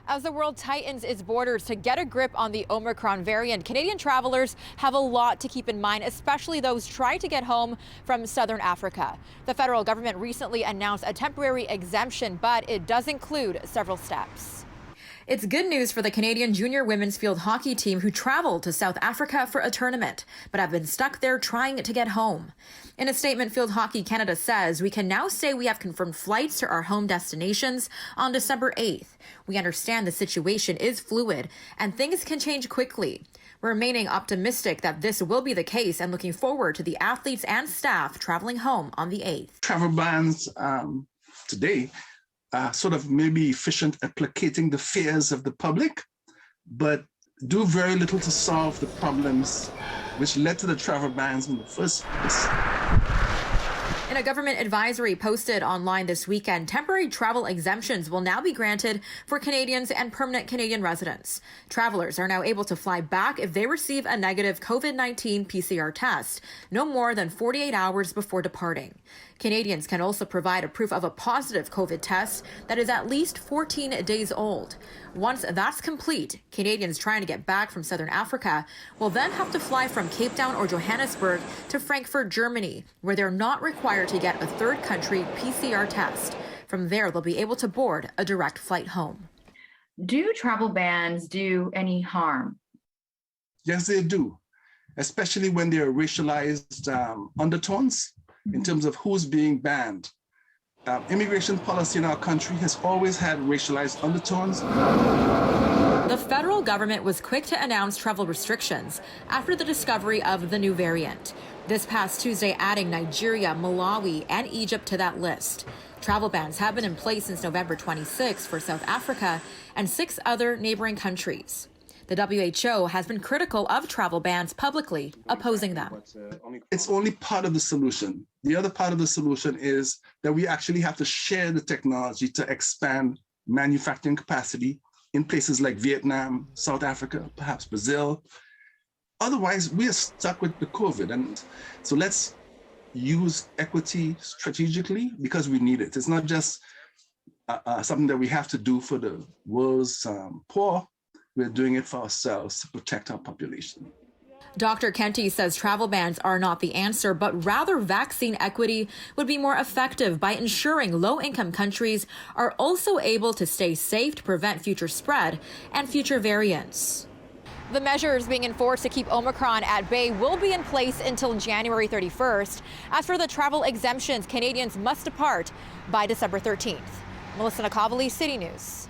As the world tightens its borders to get a grip on the Omicron variant, Canadian travelers have a lot to keep in mind, especially those trying to get home from southern Africa. The federal government recently announced a temporary exemption, but it does include several steps. It's good news for the Canadian junior women's field hockey team who traveled to South Africa for a tournament, but have been stuck there trying to get home. In a statement, Field Hockey Canada says, "We can now say we have confirmed flights to our home destinations on December 8th. We understand the situation is fluid and things can change quickly. We're remaining optimistic that this will be the case and looking forward to the athletes and staff traveling home on the 8th. Travel bans today sort of maybe efficient at placating the fears of the public, but do very little to solve the problems which led to the travel bans in the first place. In a government advisory posted online this weekend, temporary travel exemptions will now be granted for Canadians and permanent Canadian residents. Travelers are now able to fly back if they receive a negative COVID-19 PCR test, no more than 48 hours before departing. Canadians can also provide a proof of a positive COVID test that is at least 14 days old. Once that's complete, Canadians trying to get back from southern Africa will then have to fly from Cape Town or Johannesburg to Frankfurt, Germany, where they're not required to get a third country PCR test. From there, they'll be able to board a direct flight home. Do travel bans do any harm? Yes, they do, especially when there are racialized undertones in terms of who's being banned. Immigration policy in our country has always had racialized undertones. The federal government was quick to announce travel restrictions after the discovery of the new variant. This past Tuesday, adding Nigeria, Malawi, and Egypt to that list. Travel bans have been in place since November 26 for South Africa and 6 other neighboring countries. The WHO has been critical of travel bans publicly, opposing them. It's only part of the solution. The other part of the solution is that we actually have to share the technology to expand manufacturing capacity in places like Vietnam, South Africa, perhaps Brazil. Otherwise, we are stuck with the COVID. And so let's use equity strategically because we need it. It's not just something that we have to do for the world's poor. We're doing it for ourselves to protect our population. Dr. Kenty says travel bans are not the answer, but rather vaccine equity would be more effective by ensuring low-income countries are also able to stay safe to prevent future spread and future variants. The measures being enforced to keep Omicron at bay will be in place until January 31st. As for the travel exemptions, Canadians must depart by December 13th. Melissa Nakhavoly, City News.